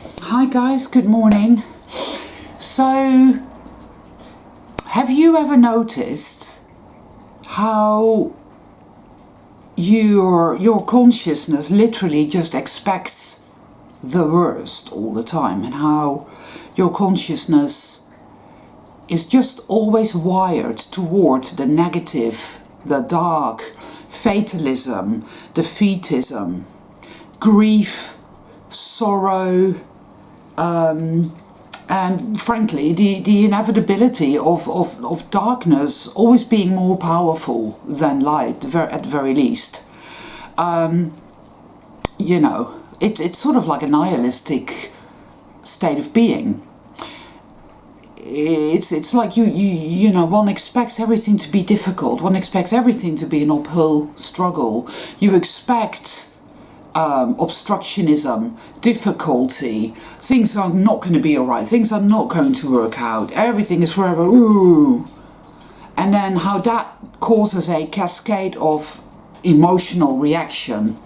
Hi guys, good morning. So, have you ever noticed how your consciousness literally just expects the worst all the time, and how your consciousness is just always wired toward the negative, the dark, fatalism, defeatism, grief, sorrow, and frankly the inevitability of darkness always being more powerful than light at the very least. You know, it's sort of like a nihilistic state of being. It's like you know, one expects everything to be difficult, one expects everything to be an uphill struggle. You expect obstructionism, difficulty, things are not going to be alright, things are not going to work out, everything is forever ooh. And then how that causes a cascade of emotional reaction,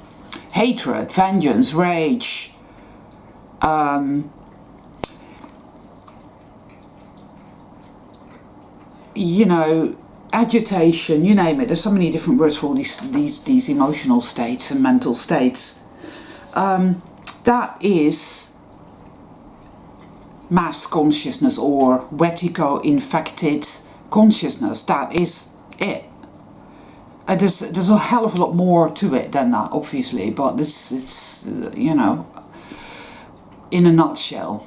hatred, vengeance, rage, you know, agitation, you name it. There's so many different words for all these emotional states and mental states. That is mass consciousness, or Wetiko-infected consciousness. That is it. There's a hell of a lot more to it than that, obviously, but it's you know, in a nutshell.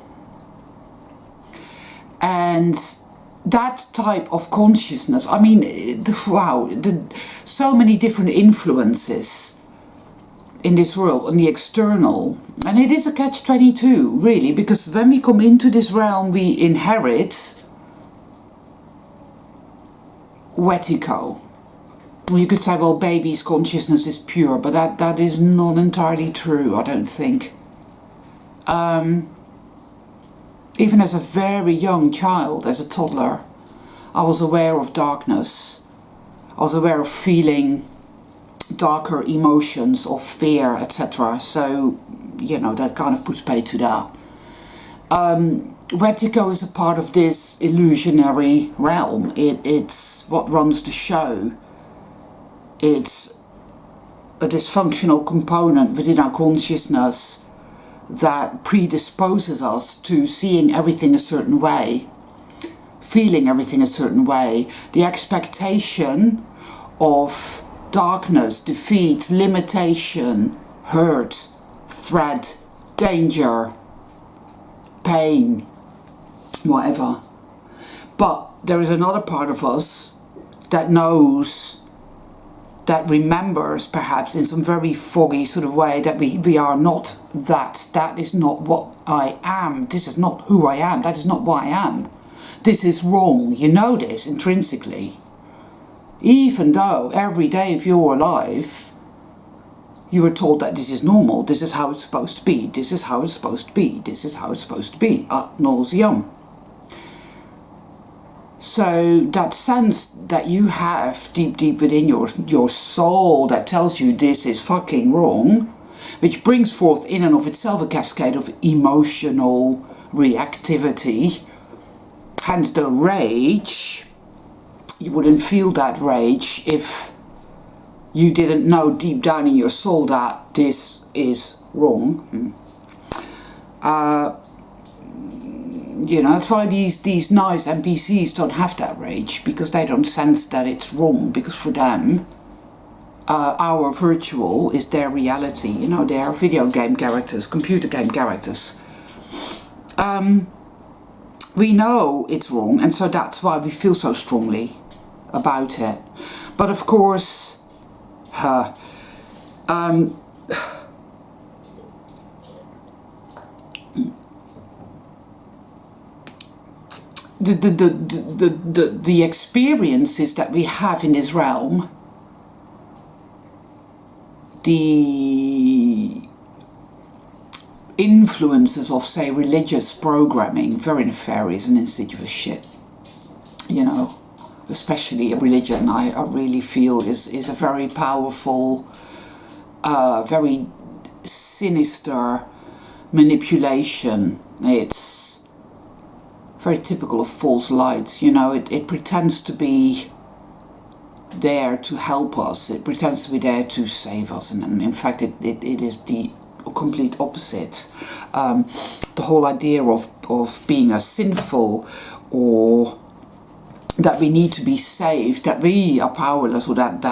And that type of consciousness, I mean, wow, so many different influences in this world, on the external, and it is a catch-22 really, because when we come into this realm we inherit Wetiko. You could say, well, baby's consciousness is pure, but that is not entirely true, I don't think. Even as a very young child, as a toddler, I was aware of darkness. I was aware of feeling darker emotions, of fear, etc. So, you know, that kind of puts paid to that. Wetiko is a part of this illusionary realm. It's what runs the show. It's a dysfunctional component within our consciousness that predisposes us to seeing everything a certain way, feeling everything a certain way. The expectation of darkness, defeat, limitation, hurt, threat, danger, pain, whatever. But there is another part of us that knows, that remembers, perhaps in some very foggy sort of way, that we are not that. That is not what I am. This is not who I am. That is not what I am. This is wrong. You know this intrinsically. Even though every day of your life you were told that this is normal, this is how it's supposed to be, this is how it's supposed to be, this is how it's supposed to be, ad nauseam. So that sense that you have deep within your soul that tells you this is fucking wrong, which brings forth in and of itself a cascade of emotional reactivity, hence the rage. You wouldn't feel that rage if you didn't know deep down in your soul that this is wrong. You know, that's why these nice NPCs don't have that rage, because they don't sense that it's wrong, because for them our virtual is their reality. You know, they are video game characters, computer game characters. We know it's wrong, and so that's why we feel so strongly about it. But of course, the experiences that we have in this realm, the influences of, say, religious programming, very nefarious and insidious shit, you know, especially a religion, I really feel is a very powerful, very sinister manipulation. It's very typical of false light. You know, it pretends to be there to help us. It pretends to be there to save us, and in fact it is the complete opposite. The whole idea of being a sinful, or that we need to be saved, that we are powerless, or that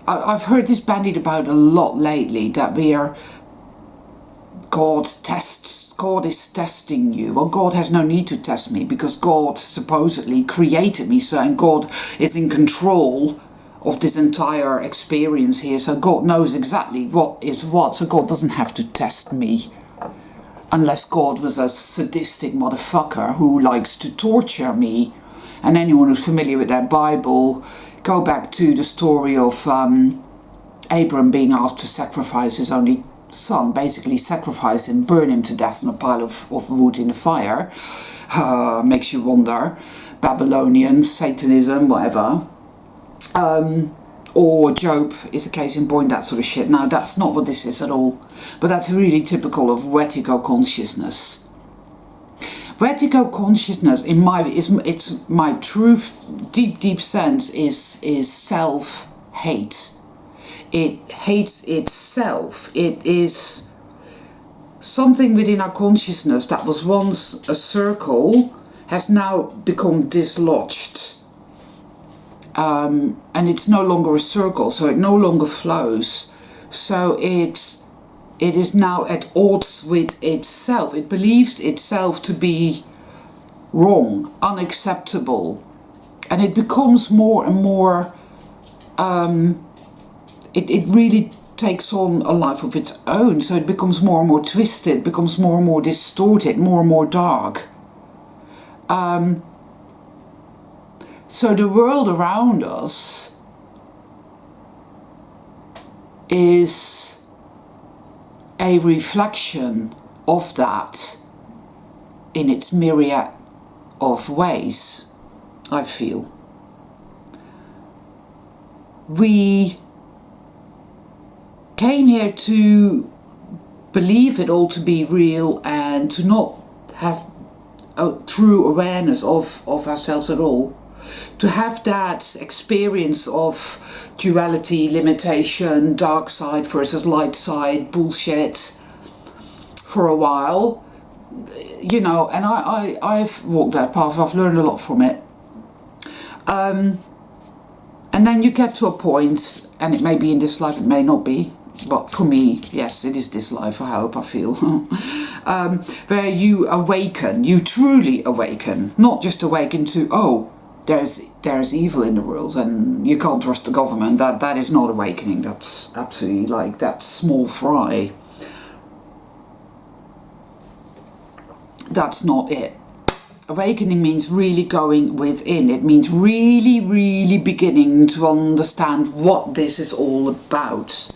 I've heard this bandied about a lot lately, that we are God is testing you. Well, God has no need to test me, because God supposedly created me, so, and God is in control of this entire experience here, so God knows exactly what is what, so God doesn't have to test me. Unless God was a sadistic motherfucker who likes to torture me. And anyone who's familiar with that Bible, go back to the story of Abram being asked to sacrifice his only son, basically sacrifice him, burn him to death on a pile of wood in the fire. Makes you wonder. Babylonian, Satanism, whatever. Or Job is a case in point, that sort of shit. Now, that's not what this is at all. But that's really typical of Vertigo consciousness. Vertigo consciousness, in it's my true, deep sense, is self-hate. It hates itself. It is something within our consciousness that was once a circle has now become dislodged. And it's no longer a circle, so it no longer flows. So it is now at odds with itself. It believes itself to be wrong, unacceptable. And it becomes more and more, it really takes on a life of its own. So it becomes more and more twisted, becomes more and more distorted, more and more dark. So the world around us is a reflection of that in its myriad of ways, I feel. We came here to believe it all to be real and to not have a true awareness of ourselves at all. To have that experience of duality, limitation, dark side versus light side, bullshit for a while, you know, and I've walked that path, I've learned a lot from it. And then you get to a point, and it may be in this life, it may not be, but for me, yes, it is this life, I hope, I feel, where you awaken, you truly awaken, not just awaken to, oh, there's evil in the world and you can't trust the government. That is not awakening. That's absolutely like that's small fry. That's not it. Awakening means really going within. It means really beginning to understand what this is all about.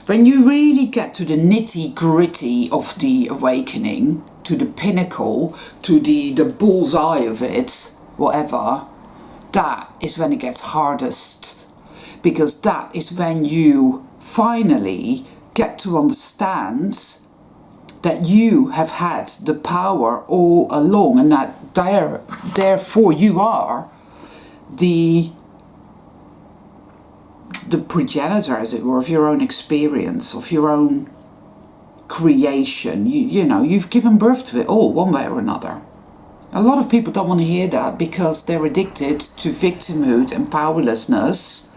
When you really get to the nitty-gritty of the awakening, to the pinnacle, to the bullseye of it, whatever, that is when it gets hardest. Because that is when you finally get to understand that you have had the power all along, and that therefore you are the progenitor, as it were, of your own experience, of your own creation. You know, you've given birth to it all, one way or another. A lot of people don't want to hear that because they're addicted to victimhood and powerlessness.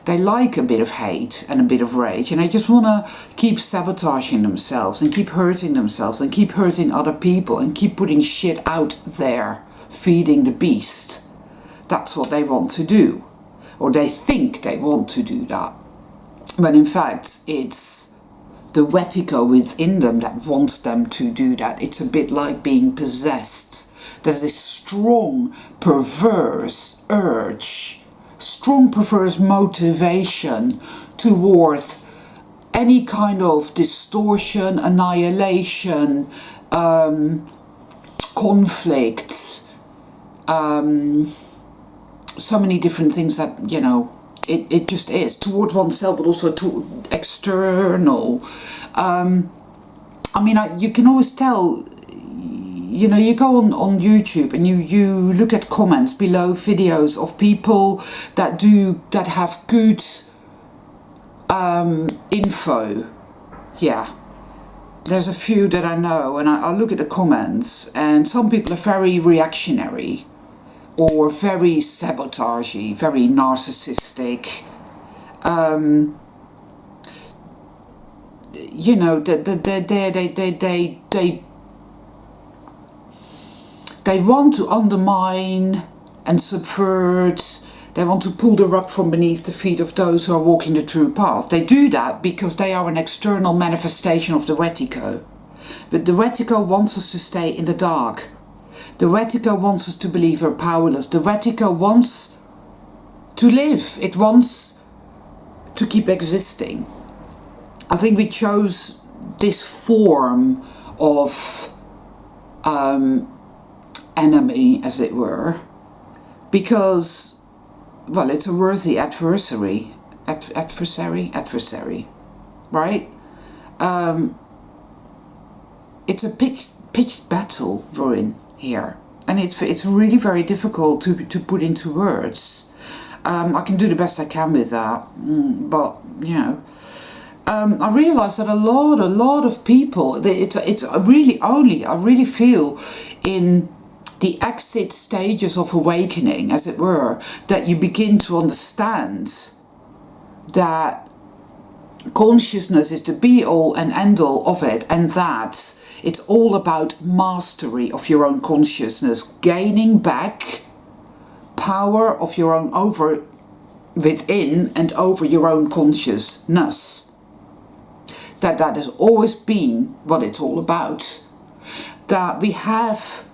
They like a bit of hate and a bit of rage, and they just want to keep sabotaging themselves and keep hurting themselves and keep hurting other people and keep putting shit out there, feeding the beast. That's what they want to do. Or they think they want to do that. When in fact, it's the Wetigo within them that wants them to do that. It's a bit like being possessed. There's this strong, perverse urge, strong, perverse motivation towards any kind of distortion, annihilation, conflict, so many different things that, you know, it just is, toward oneself, but also to external. I mean, you can always tell, you know, you go on YouTube and you look at comments below videos of people that have good info. Yeah, there's a few that I know, and I look at the comments, and some people are very reactionary or very sabotagey, very narcissistic. You know, they want to undermine and subvert. They want to pull the rug from beneath the feet of those who are walking the true path. They do that because they are an external manifestation of the Wetiko. But the Wetiko wants us to stay in the dark. The Wetiko wants us to believe we're powerless. The Wetiko wants to live. It wants to keep existing. I think we chose this form of enemy, as it were, because, well, it's a worthy adversary, right? It's a pitched battle we're in here, and it's really very difficult to put into words. I can do the best I can with that, but you know. I realise that a lot of people, it's really only, I really feel, in the exit stages of awakening, as it were, that you begin to understand that consciousness is the be-all and end-all of it, and that it's all about mastery of your own consciousness, gaining back power of your own within and over your own consciousness. That has always been what it's all about. That we have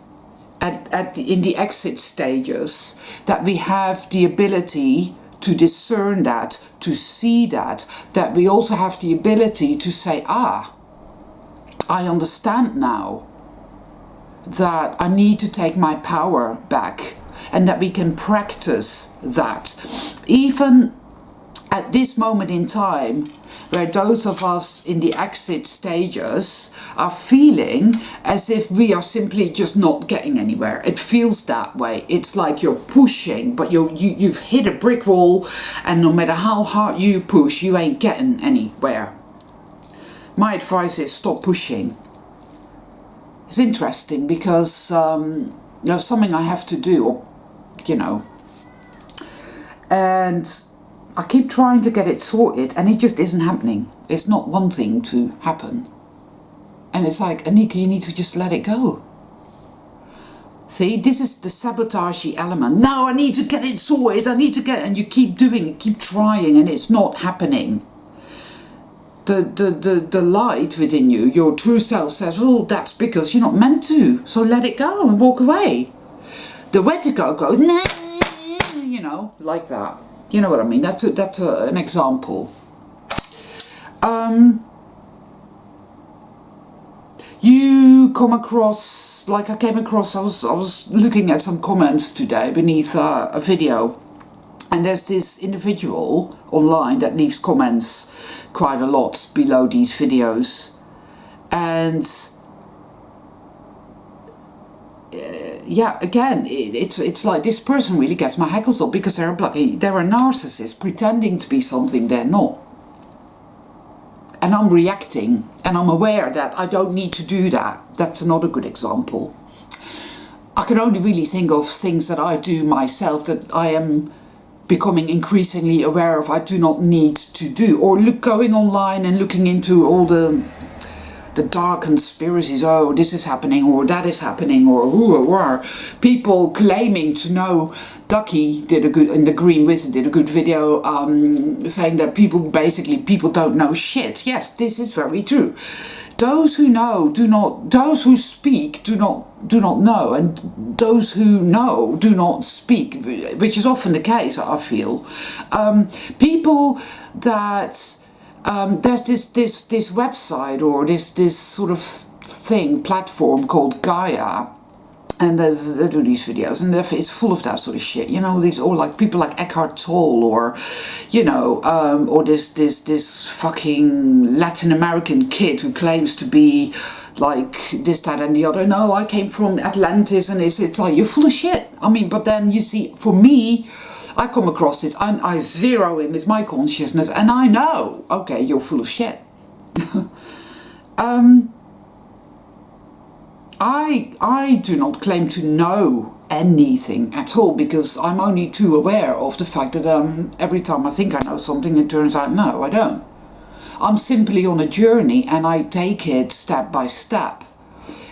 in the exit stages, that we have the ability to discern that, to see that we also have the ability to say, I understand now that I need to take my power back, and that we can practice that. Even at this moment in time, where those of us in the exit stages are feeling as if we are simply just not getting anywhere. It feels that way. It's like you're pushing, but you've hit a brick wall, and no matter how hard you push, you ain't getting anywhere. My advice is stop pushing. It's interesting because there's something I have to do, you know, and I keep trying to get it sorted, and it just isn't happening. It's not wanting to happen. And it's like, Anika, you need to just let it go. See, this is the sabotagey element. No, I need to get it sorted, I need to get it. And you keep doing it, keep trying, and it's not happening. The light within you, your true self, says, oh, that's because you're not meant to. So let it go and walk away. The Wetiko goes, nah, you know, like that. You know what I mean? That's an example. You come across, like I came across, I was looking at some comments today beneath a video, and there's this individual online that leaves comments quite a lot below these videos, and yeah, again, it's like this person really gets my hackles up because they're a narcissist pretending to be something they're not. And I'm reacting, and I'm aware that I don't need to do that. That's another good example. I can only really think of things that I do myself that I am becoming increasingly aware of I do not need to do. Or going online and looking into all the dark conspiracies, oh, this is happening, or that is happening, or people claiming to know. Ducky in the Green Wizard did a good video saying that people don't know shit. Yes, this is very true. Those who know those who speak do not know, and those who know do not speak, which is often the case, I feel. People that there's this website or this sort of platform called Gaia, And they do these videos, and it's full of that sort of shit, you know. These, or like people like Eckhart Tolle, or you know, or this fucking Latin American kid who claims to be like this, that, and the other. No, I came from Atlantis, and it's like, you're full of shit. I mean, but then you see, for me, I come across this, and I zero in with my consciousness, and I know, okay, you're full of shit. I do not claim to know anything at all, because I'm only too aware of the fact that every time I think I know something, it turns out no, I don't. I'm simply on a journey, and I take it step by step.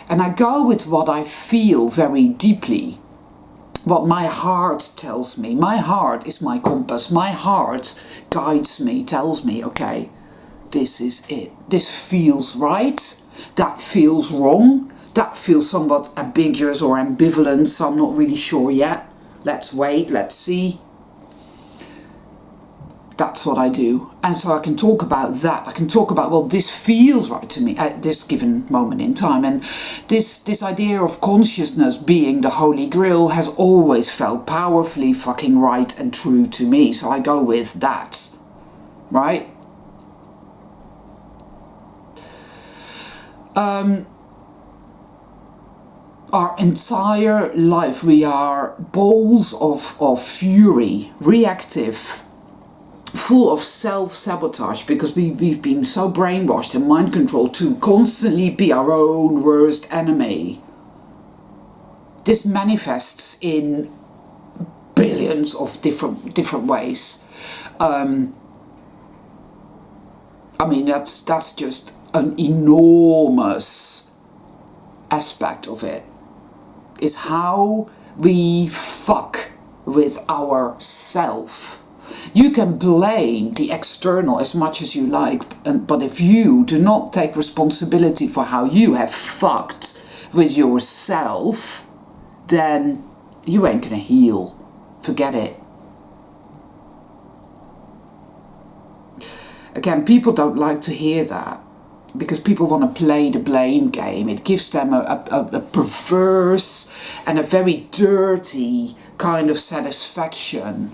And I go with what I feel very deeply, what my heart tells me. My heart is my compass. My heart guides me, tells me, okay, this is it. This feels right. That feels wrong. That feels somewhat ambiguous or ambivalent, so I'm not really sure yet. Let's wait, let's see. That's what I do. And so I can talk about that. I can talk about, well, this feels right to me at this given moment in time. And this idea of consciousness being the holy grail has always felt powerfully fucking right and true to me. So I go with that, right? Our entire life, we are balls of fury, reactive, full of self-sabotage, because we've been so brainwashed and mind controlled to constantly be our own worst enemy. This manifests in billions of different ways. I mean, that's just an enormous aspect of it. Is how we fuck with ourself. You can blame the external as much as you like, but if you do not take responsibility for how you have fucked with yourself, then you ain't gonna heal. Forget it. Again, people don't like to hear that, because people want to play the blame game. It gives them a perverse and a very dirty kind of satisfaction.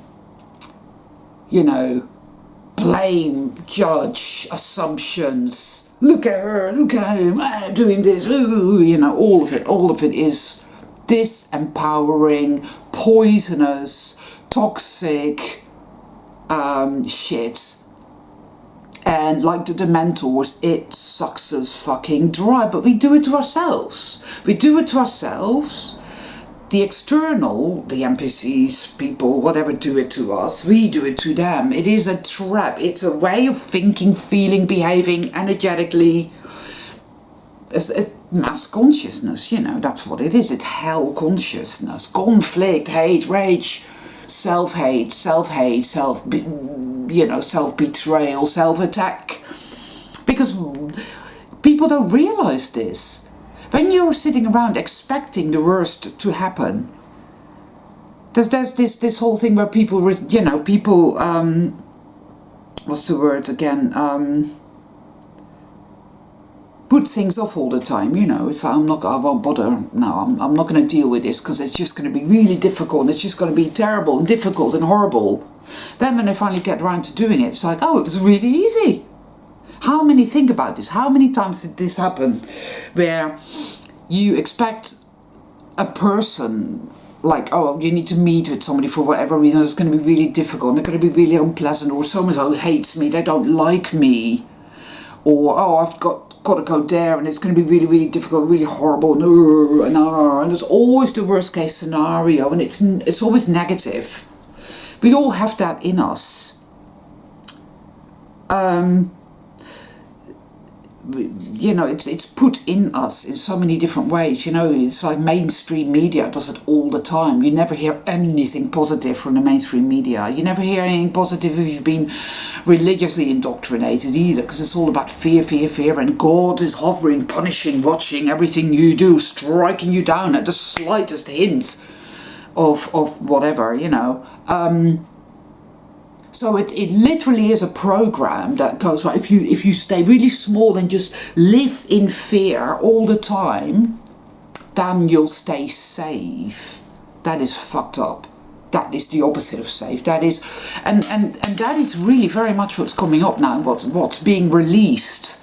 You know, blame, judge, assumptions. Look at her, look at him, doing this, ooh, you know, all of it is disempowering, poisonous, toxic shit. And like the Dementors, it sucks us fucking dry. But we do it to ourselves. We do it to ourselves. The external, the NPCs, people, whatever, do it to us. We do it to them. It is a trap. It's a way of thinking, feeling, behaving energetically. It's a mass consciousness, you know, that's what it is. It's hell consciousness. Conflict, hate, rage, self-hate, self-betrayal, self-attack. Because people don't realize this. When you're sitting around expecting the worst to happen, there's this whole thing where people, you know, people, what's the word again? Put things off all the time, you know. It's like, I won't bother. No, I'm not going to deal with this because it's just going to be really difficult. It's just going to be terrible and difficult and horrible. Then when they finally get around to doing it, it's like, oh, it was really easy. How many think about this? How many times did this happen where you expect a person, like, oh, you need to meet with somebody for whatever reason, it's going to be really difficult, and they're going to be really unpleasant, or someone who hates me, they don't like me, or, oh, I've got to go there and it's going to be really, really difficult, really horrible, and there's always the worst case scenario, and it's always negative. We all have that in us. You know, it's put in us in so many different ways. You know, it's like mainstream media does it all the time. You never hear anything positive from the mainstream media. You never hear anything positive if you've been religiously indoctrinated either, because it's all about fear, fear, fear, and God is hovering, punishing, watching everything you do, striking you down at the slightest hint of whatever, you know. So it literally is a program that goes, right, if you stay really small and just live in fear all the time, then you'll stay safe. That is fucked up. That is the opposite of safe. That is, and that is really very much what's coming up now, what's being released.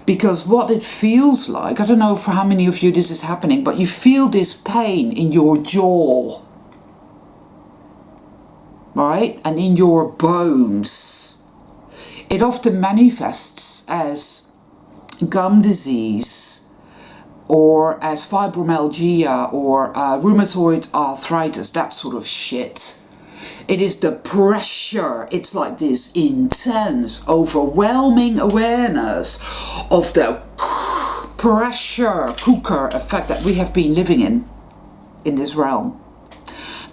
Because what it feels like, I don't know for how many of you this is happening, but you feel this pain in your jaw, right? And in your bones. It often manifests as gum disease, or as fibromyalgia, or rheumatoid arthritis, that sort of shit. It is the pressure. It's like this intense, overwhelming awareness of the pressure cooker effect that we have been living in this realm.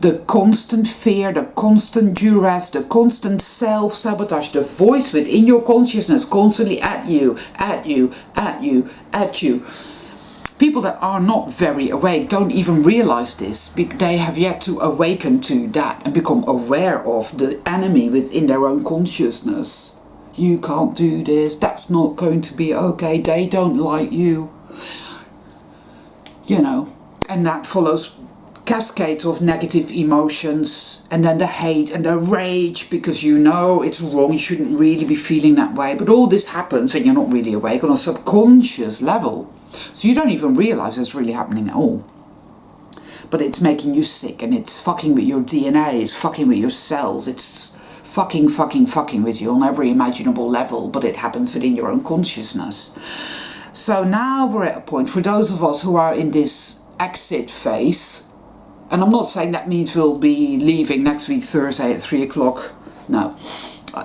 The constant fear, the constant duress, the constant self-sabotage, the voice within your consciousness constantly at you, at you, at you, at you. People that are not very awake don't even realize this. They have yet to awaken to that and become aware of the enemy within their own consciousness. You can't do this, that's not going to be okay, they don't like you. You know, and that follows cascade of negative emotions, and then the hate and the rage, because you know it's wrong, you shouldn't really be feeling that way. But all this happens when you're not really awake on a subconscious level. So you don't even realize it's really happening at all. But it's making you sick, and it's fucking with your DNA, it's fucking with your cells, it's fucking with you on every imaginable level, but it happens within your own consciousness. So now we're at a point, for those of us who are in this exit phase, and I'm not saying that means we'll be leaving next week Thursday at 3 o'clock. No,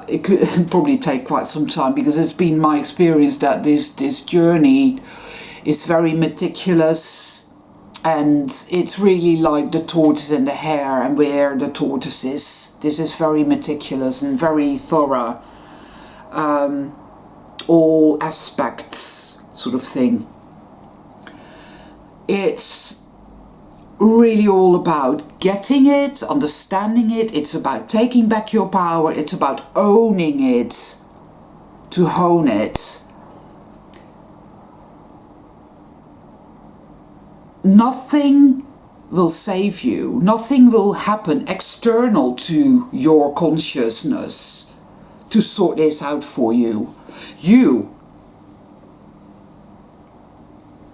it could probably take quite some time, because it's been my experience that this journey is very meticulous, and it's really like the tortoise and the hare, and where the tortoise is. This is very meticulous and very thorough, all aspects sort of thing. It's really all about getting it, understanding it. It's about taking back your power. It's about owning it, to hone it. Nothing will save you. Nothing will happen external to your consciousness to sort this out for you. You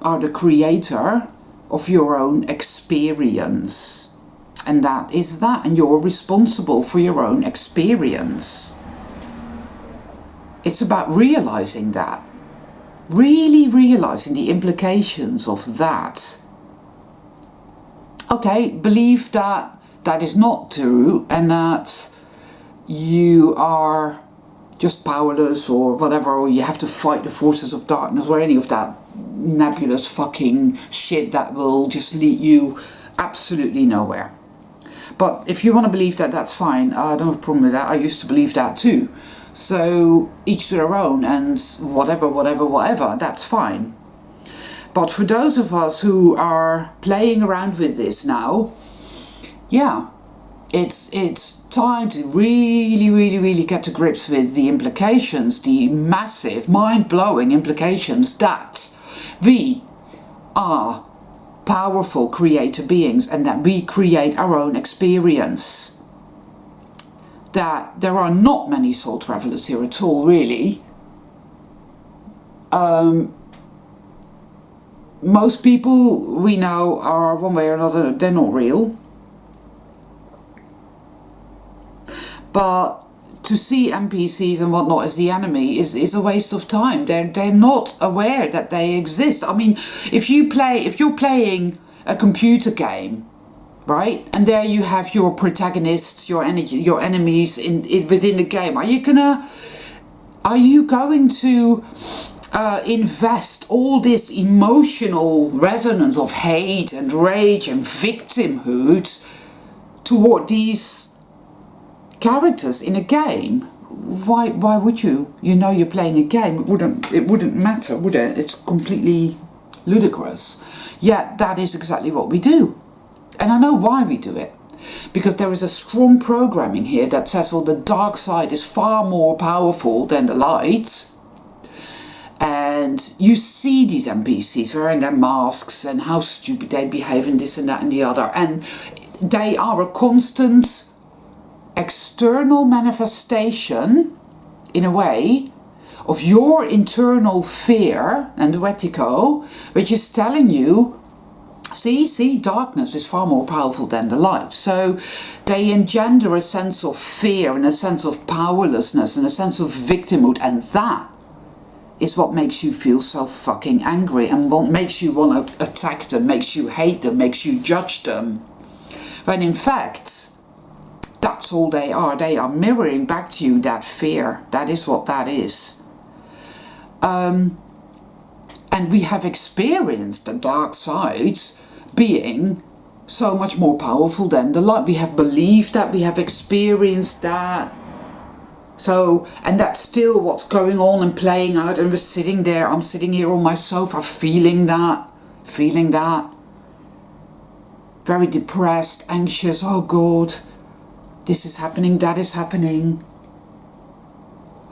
are the creator of your own experience. And that is that. And you're responsible for your own experience. It's about realizing that. Really realizing the implications of that. Okay, believe that that is not true, and that you are just powerless or whatever, or you have to fight the forces of darkness, or any of that nebulous fucking shit that will just lead you absolutely nowhere. But if you want to believe that, that's fine. I don't have a problem with that. I used to believe that too. So each to their own, and whatever, that's fine. But for those of us who are playing around with this now, yeah, it's time to really get to grips with the implications, the massive, mind-blowing implications that we are powerful creator beings, and that we create our own experience. That there are not many soul travelers here at all, really. Most people we know are, one way or another, they're not real. But to see NPCs and whatnot as the enemy is a waste of time. They're not aware that they exist. I mean, if you're playing a computer game, right, and there you have your protagonists, your enemies within the game, are you going to invest all this emotional resonance of hate and rage and victimhood toward these characters in a game? Why would you? You know you're playing a game. It wouldn't matter, would it? It's completely ludicrous. Yet that is exactly what we do. And I know why we do it. Because there is a strong programming here that says, well, the dark side is far more powerful than the light. And And you see these NPCs wearing their masks and how stupid they behave and this and that and the other. And they are a constant external manifestation, in a way, of your internal fear and the Wetiko, which is telling you, see, darkness is far more powerful than the light. So they engender a sense of fear and a sense of powerlessness and a sense of victimhood, and that is what makes you feel so fucking angry and what makes you want to attack them, makes you hate them, makes you judge them. When in fact, that's all they are. They are mirroring back to you that fear. That is what that is. And we have experienced the dark side being so much more powerful than the light. We have believed that, we have experienced that. So, and that's still what's going on and playing out, and we're sitting there, I'm sitting here on my sofa feeling that. Very depressed, anxious, oh God, this is happening, that is happening.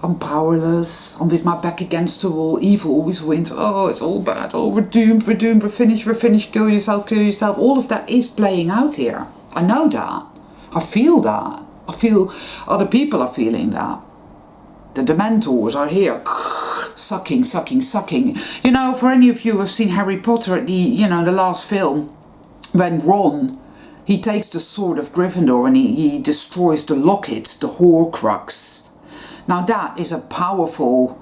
I'm powerless, I'm with my back against the wall, evil always wins, oh it's all bad, oh we're doomed, we're finished, kill yourself, all of that is playing out here. I know that, I feel that, I feel other people are feeling that. The Dementors are here, sucking. You know, for any of you who have seen Harry Potter at the last film, when Ron, he takes the sword of Gryffindor and he destroys the locket, the Horcrux. Now that is a powerful,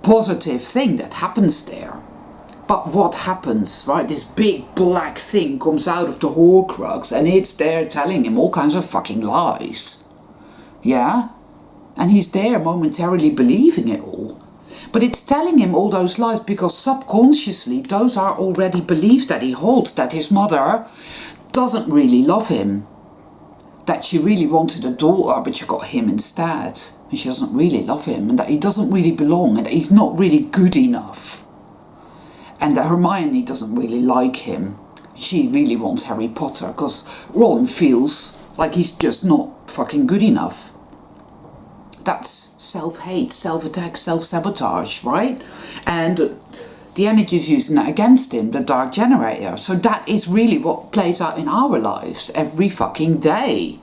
positive thing that happens there. But what happens, right? This big black thing comes out of the Horcrux and it's there telling him all kinds of fucking lies. Yeah? And he's there momentarily believing it all. But it's telling him all those lies because subconsciously those are already beliefs that he holds, that his mother doesn't really love him. That she really wanted a daughter but she got him instead. And she doesn't really love him, and that he doesn't really belong, and that he's not really good enough. And that Hermione doesn't really like him. She really wants Harry Potter because Ron feels like he's just not fucking good enough. That's self-hate, self-attack, self-sabotage, right? And the energy is using that against him, the dark generator. So that is really what plays out in our lives every fucking day.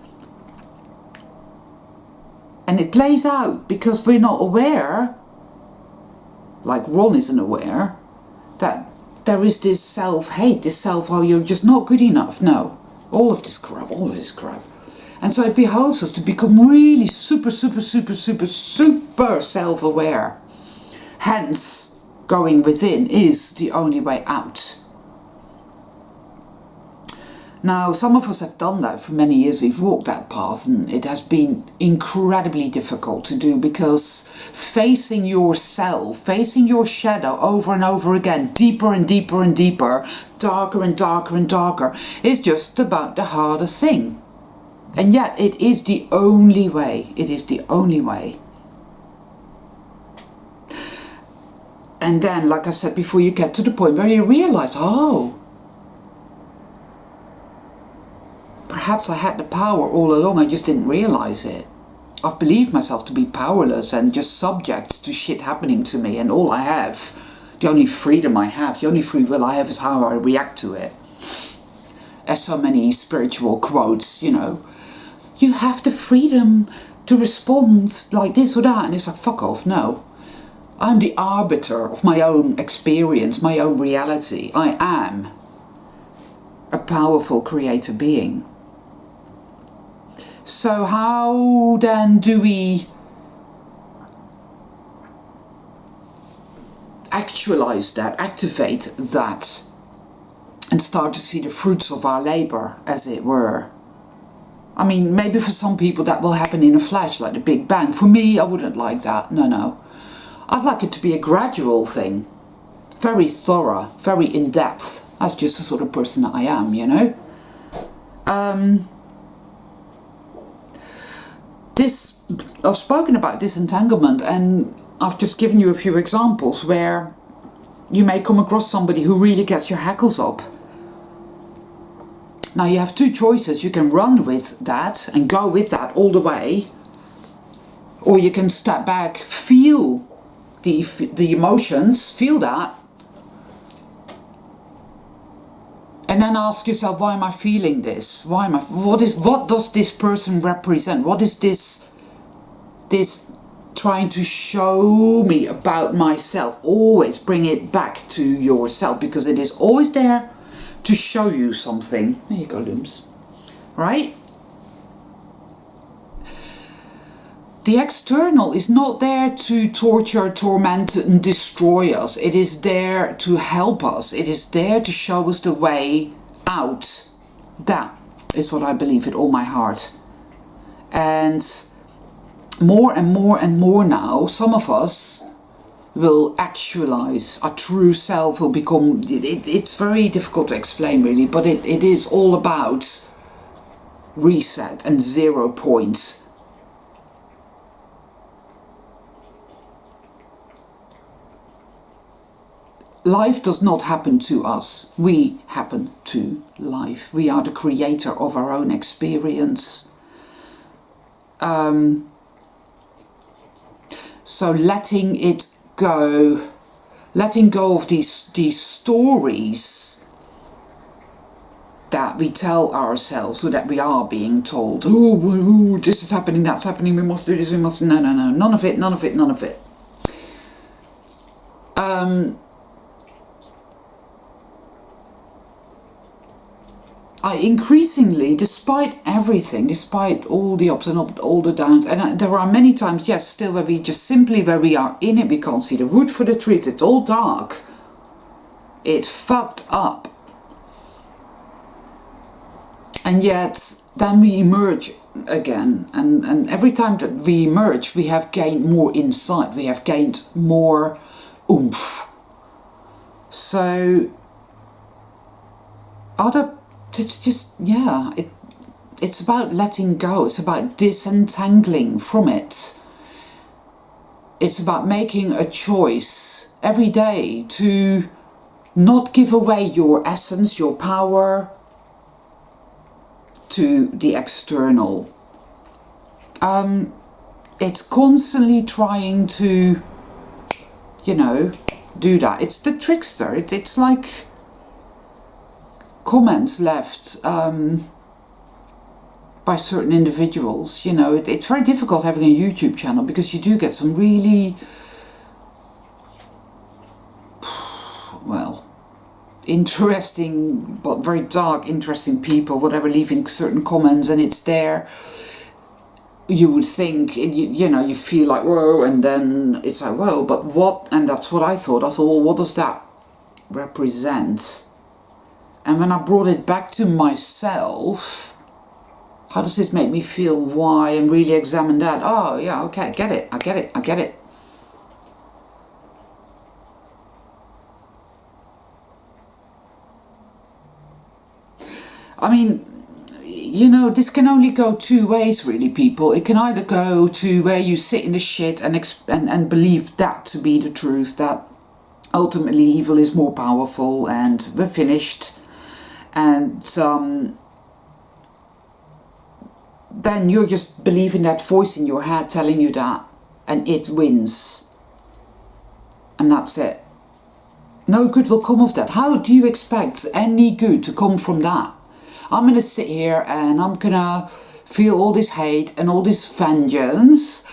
And it plays out because we're not aware, like Ron isn't aware, that there is this self-hate, this oh you're just not good enough. No, all of this crap. And so it behoves us to become really super self-aware. Hence, going within is the only way out. Now, some of us have done that for many years. We've walked that path and it has been incredibly difficult to do because facing yourself, facing your shadow over and over again, deeper and deeper and deeper, darker and darker and darker, is just about the hardest thing. And yet it is the only way. It is the only way. And then, like I said before, you get to the point where you realize, oh, perhaps I had the power all along, I just didn't realize it. I've believed myself to be powerless and just subject to shit happening to me, and all I have, the only freedom I have, the only free will I have is how I react to it. As so many spiritual quotes, you know, you have the freedom to respond like this or that, and it's like, fuck off, no. I'm the arbiter of my own experience, my own reality. I am a powerful creator being. So how then do we actualize that, activate that, and start to see the fruits of our labor, as it were? I mean, maybe for some people that will happen in a flash, like the Big Bang. For me, I wouldn't like that. No. I'd like it to be a gradual thing. Very thorough, very in-depth. That's just the sort of person that I am, you know. I've spoken about disentanglement, and I've just given you a few examples where you may come across somebody who really gets your hackles up. Now you have two choices. You can run with that and go with that all the way, or you can step back, feel the emotions, feel that, and then ask yourself, why am I feeling this? What does this person represent? What is this trying to show me about myself? Always bring it back to yourself, because it is always there to show you something. There you go, Looms. Right? The external is not there to torture, torment and destroy us. It is there to help us. It is there to show us the way out. That is what I believe with all my heart. And more and more and more now, some of us will actualize. Our true self will become... It's very difficult to explain really, but it is all about reset and 0 points. Life does not happen to us. We happen to life. We are the creator of our own experience. So letting it go, letting go of these stories that we tell ourselves, so that we are being told, oh, this is happening, that's happening, we must do this, we must... No, none of it, none of it, none of it. I increasingly, despite everything, despite all the ups and all the downs, and there are many times, yes, still where we are in it, we can't see the wood for the trees, it's all dark. It's fucked up. And yet, then we emerge again, and every time that we emerge, we have gained more insight, we have gained more oomph. So, it's just, yeah, it's about letting go, it's about disentangling from it. It's about making a choice every day to not give away your essence, your power to the external. It's constantly trying to, you know, do that. It's the trickster. It's like comments left by certain individuals. You know, it's very difficult having a YouTube channel, because you do get some really, well, interesting but very dark, interesting people, whatever, leaving certain comments, and it's there. You would think, you know, you feel like, whoa, and then it's like, whoa, but what? And that's what I thought. Well, what does that represent? And when I brought it back to myself, how does this make me feel? Why? And really examine that. Oh, yeah, okay, I get it, I get it, I get it. I mean, you know, this can only go two ways, really, people. It can either go to where you sit in the shit and believe that to be the truth, that ultimately evil is more powerful and we're finished. And then you're just believing that voice in your head telling you that, and it wins. And that's it. No good will come of that. How do you expect any good to come from that? I'm going to sit here and I'm going to feel all this hate and all this vengeance,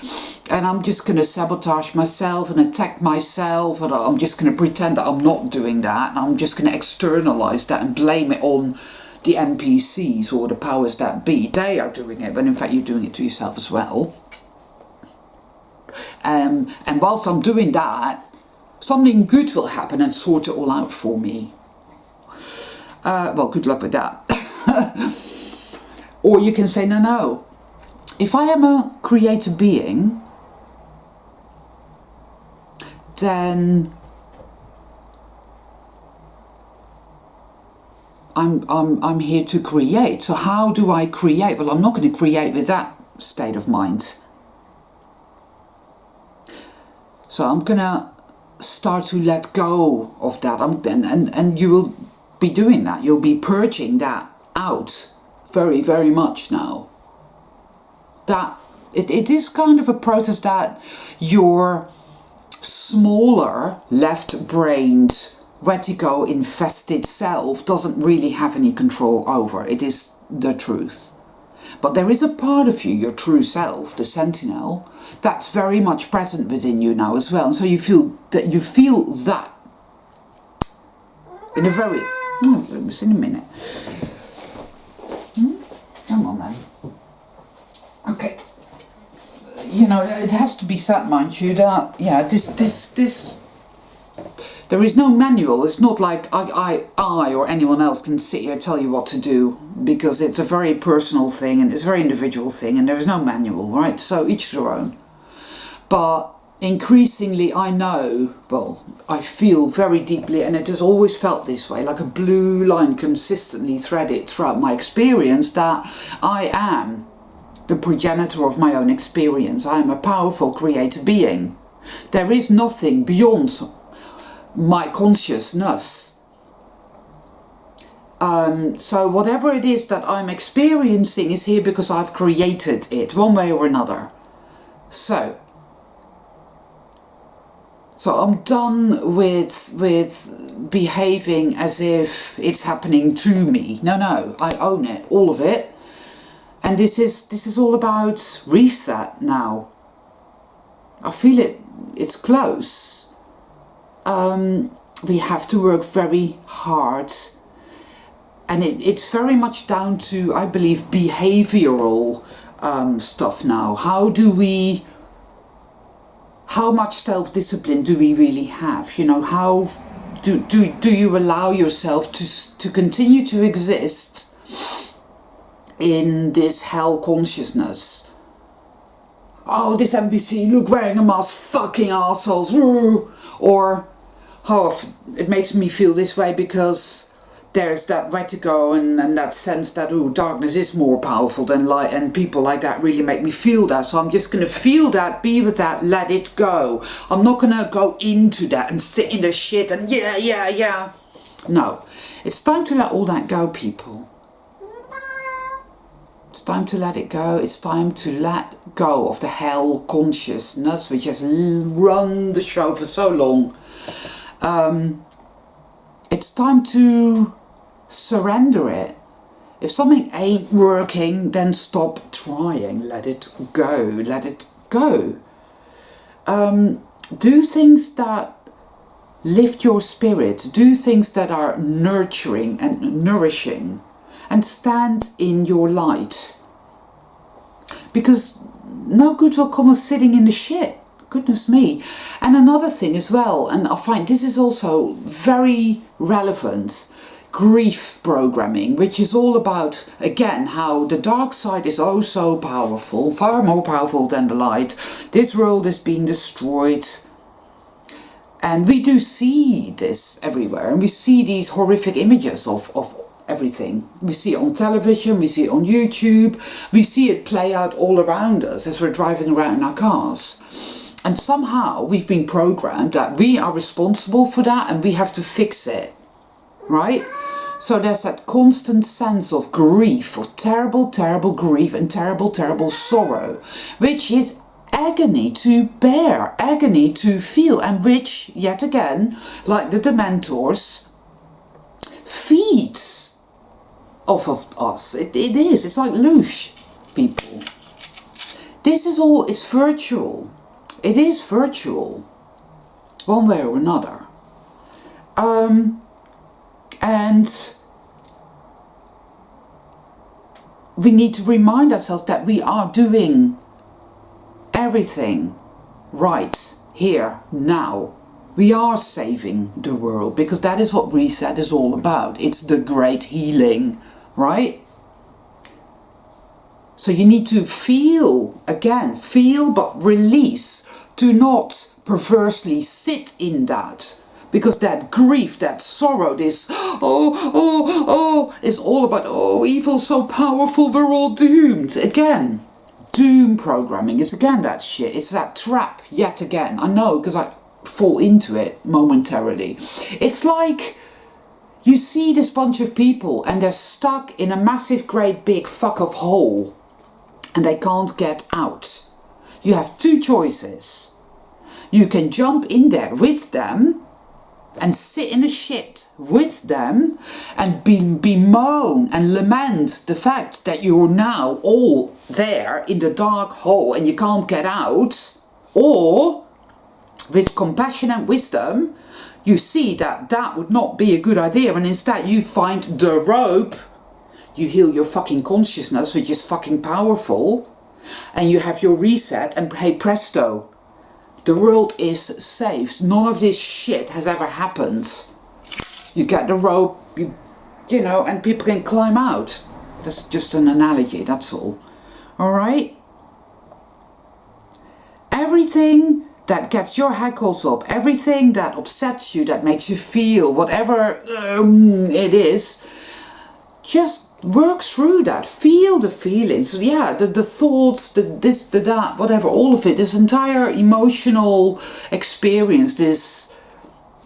and I'm just going to sabotage myself and attack myself, and I'm just going to pretend that I'm not doing that, and I'm just going to externalize that and blame it on the NPCs or the powers that be. They are doing it, but in fact you're doing it to yourself as well. And whilst I'm doing that, something good will happen and sort it all out for me. Well, good luck with that. Or you can say, no, if I am a creator being, then I'm here to create. So how do I create? Well, I'm not going to create with that state of mind. So I'm going to start to let go of that. And you will be doing that. You'll be purging that out very, very much now. That it is kind of a process that you're smaller, left-brained, vertigo-infested self doesn't really have any control over. It is the truth. But there is a part of you, your true self, the sentinel, that's very much present within you now as well. And so you feel that in a very... Oh, it was in a minute. Come on, man. Okay. You know, it has to be said, mind you, that, yeah, this... There is no manual. It's not like I or anyone else can sit here and tell you what to do, because it's a very personal thing and it's a very individual thing, and there is no manual, right? So each their own. But increasingly I know, well, I feel very deeply, and it has always felt this way, like a blue line consistently threaded throughout my experience, that I am the progenitor of my own experience. I am a powerful creator being. There is nothing beyond my consciousness. So whatever it is that I'm experiencing is here because I've created it one way or another. So I'm done with behaving as if it's happening to me. No, I own it, all of it. And this is all about reset now. I feel it's close. We have to work very hard, and it's very much down to, I believe, behavioral stuff now. How much self-discipline do we really have? You know, how do you allow yourself to continue to exist in this hell consciousness? Oh, this NPC, look, wearing a mask, fucking assholes. Or how it makes me feel this way because there's that vertigo and that sense that, darkness is more powerful than light, and people like that really make me feel that. So I'm just going to feel that, be with that, let it go. I'm not going to go into that and sit in the shit and yeah. No, it's time to let all that go, people. It's time to let it go. It's time to let go of the hell consciousness which has run the show for so long. It's time to surrender it. If something ain't working, then stop trying. Let it go. Let it go. Do things that lift your spirit. Do things that are nurturing and nourishing. And stand in your light. Because no good will come of sitting in the shit. Goodness me. And another thing as well, and I find this is also very relevant, grief programming, which is all about, again, how the dark side is oh so powerful, far more powerful than the light. This world is being destroyed. And we do see this everywhere, and we see these horrific images of everything. We see it on television, we see it on YouTube, we see it play out all around us as we're driving around in our cars. And somehow we've been programmed that we are responsible for that and we have to fix it, right? So there's that constant sense of grief, of terrible, terrible grief and terrible, terrible sorrow, which is agony to bear, agony to feel, and which, yet again, like the Dementors, feeds off of us. It is. It's like loosh, people. This is all, it's virtual. It is virtual, one way or another. And we need to remind ourselves that we are doing everything right here, now. We are saving the world, because that is what Reset is all about. It's the great healing, right? So you need to feel, again, feel but release. Do not perversely sit in that. Because that grief, that sorrow, this is all about, evil so powerful, we're all doomed. Again, doom programming is again that shit. It's that trap, yet again. I know, because I fall into it momentarily. It's like you see this bunch of people and they're stuck in a massive, great, big fuck off hole. And they can't get out. You have two choices. You can jump in there with them and sit in the shit with them and bemoan and lament the fact that you're now all there in the dark hole and you can't get out. Or with compassion and wisdom, you see that that would not be a good idea, and instead you find the rope, you heal your fucking consciousness, which is fucking powerful, and you have your reset, and hey presto, the world is saved. None of this shit has ever happened. You get the rope, you know, and people can climb out. That's just an analogy, that's all. Alright? Everything that gets your hackles up, everything that upsets you, that makes you feel whatever it is, just work through that. Feel the feelings. Yeah, the thoughts, the this, the that, whatever, all of it, this entire emotional experience, this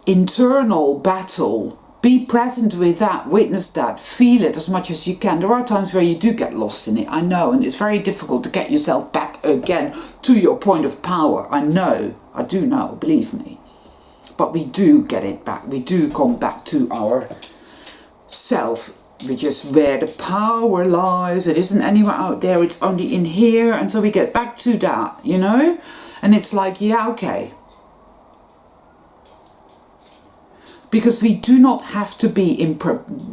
internal battle. Be present with that, witness that, feel it as much as you can. There are times where you do get lost in it, I know, and it's very difficult to get yourself back again to your point of power. I know, I do know, believe me. But we do get it back, we do come back to our self, which is where the power lies. It isn't anywhere out there, it's only in here, and so we get back to that, you know? And it's like, yeah, okay. Because we do not have to be,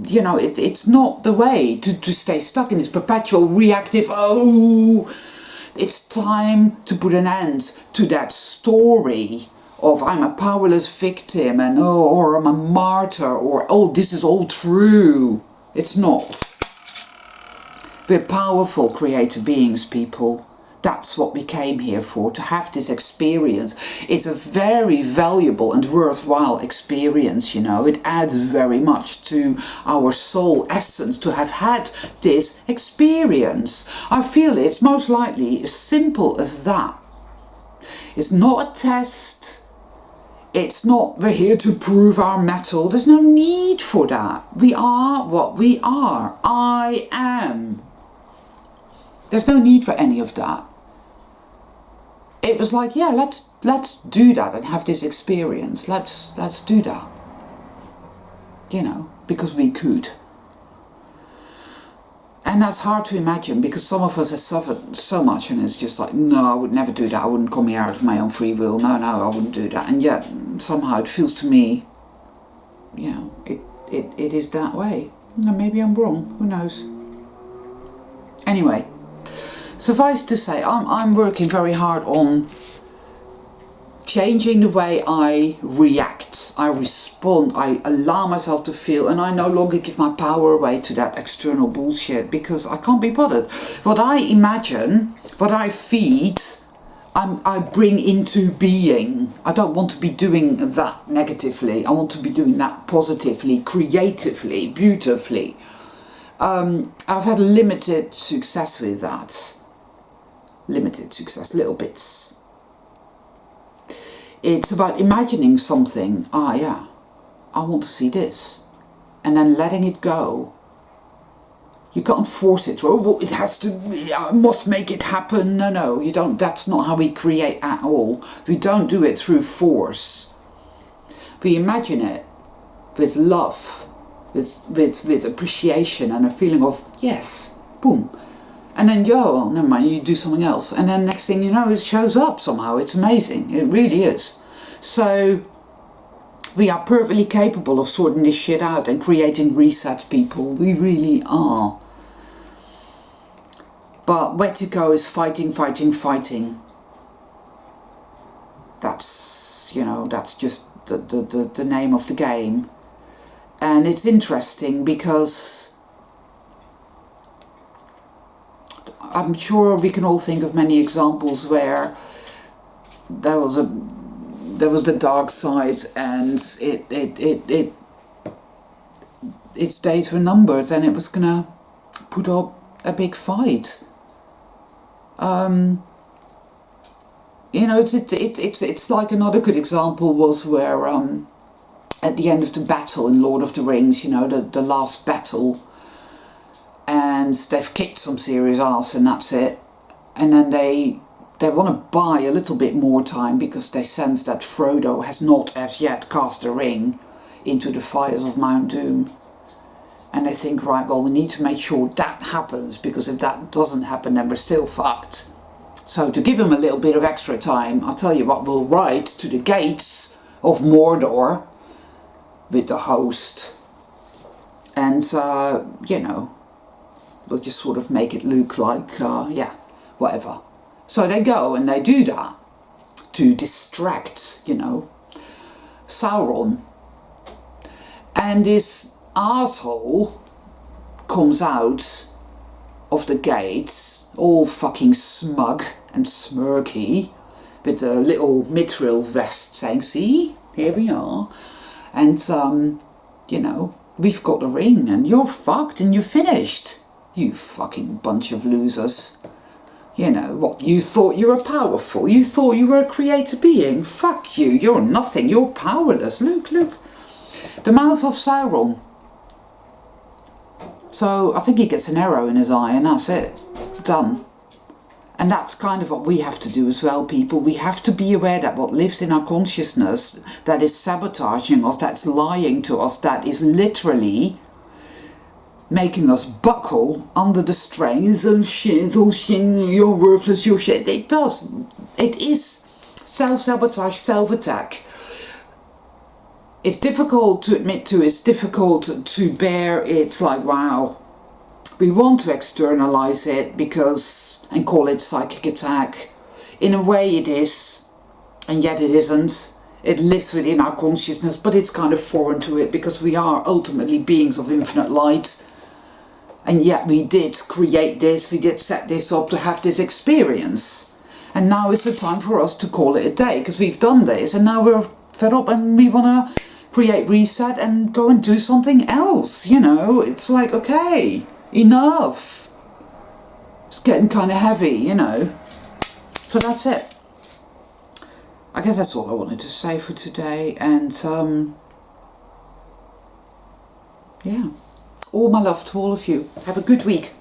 you know, it's not the way to stay stuck in this perpetual reactive, oh, it's time to put an end to that story of I'm a powerless victim and oh, or I'm a martyr, or oh, this is all true. It's not. We're powerful creative beings, people. That's what we came here for, to have this experience. It's a very valuable and worthwhile experience, you know. It adds very much to our soul essence to have had this experience. I feel it's most likely as simple as that. It's not a test. It's not we're here to prove our mettle. There's no need for that. We are what we are. I am. There's no need for any of that. It was like, yeah, let's do that and have this experience. Let's do that. You know, because we could. And that's hard to imagine because some of us have suffered so much, and it's just like, no, I would never do that. I wouldn't come here out of my own free will. No, I wouldn't do that. And yet somehow it feels to me, you know, it is that way. And maybe I'm wrong. Who knows? Anyway. Suffice to say, I'm working very hard on changing the way I react, I respond, I allow myself to feel, and I no longer give my power away to that external bullshit because I can't be bothered. What I imagine, what I feed, I bring into being. I don't want to be doing that negatively. I want to be doing that positively, creatively, beautifully. I've had limited success with that. Limited success, little bits. It's about imagining something. Ah, yeah, I want to see this. And then letting it go. You can't force it. Oh, well, it has to, I must make it happen. No, you don't. That's not how we create at all. We don't do it through force. We imagine it with love, with appreciation and a feeling of, yes, boom. And then, yo, never mind, you do something else. And then next thing you know, it shows up somehow. It's amazing. It really is. So, we are perfectly capable of sorting this shit out and creating reset, people. We really are. But where to go is fighting. That's, you know, that's just the name of the game. And it's interesting because I'm sure we can all think of many examples where there was the dark side and its days were numbered and it was gonna put up a big fight. You know, it's like another good example was where at the end of the battle in Lord of the Rings, you know, the last battle. And they've kicked some serious ass and that's it. And then they they want to buy a little bit more time because they sense that Frodo has not as yet cast a ring into the fires of Mount Doom. And they think, right, well, we need to make sure that happens, because if that doesn't happen, then we're still fucked. So to give him a little bit of extra time, I'll tell you what, we'll ride to the gates of Mordor with the host. And, you know, we'll just sort of make it look like, yeah, whatever. So they go and they do that to distract, you know, Sauron. And this asshole comes out of the gates all fucking smug and smirky with a little mithril vest saying, see, here we are. And, you know, we've got the ring and you're fucked and you're finished. You fucking bunch of losers. You know, what, you thought you were powerful? You thought you were a creator being? Fuck you, you're nothing, you're powerless. Look, look. The mouth of Sauron. So I think he gets an arrow in his eye and that's it. Done. And that's kind of what we have to do as well, people. We have to be aware that what lives in our consciousness, that is sabotaging us, that's lying to us, that is literally making us buckle under the strain. Oh shit, you're worthless, you're shit. It does. It is self-sabotage, self-attack. It's difficult to admit to, it's difficult to bear. It's like, wow, we want to externalize it because, and call it psychic attack. In a way it is, and yet it isn't. It lives within our consciousness, but it's kind of foreign to it because we are ultimately beings of infinite light. And yet we did create this, we did set this up to have this experience. And now is the time for us to call it a day, because we've done this and now we're fed up and we want to create reset and go and do something else, you know. It's like, okay, enough. It's getting kind of heavy, you know. So that's it. I guess that's all I wanted to say for today. And, yeah. All my love to all of you. Have a good week.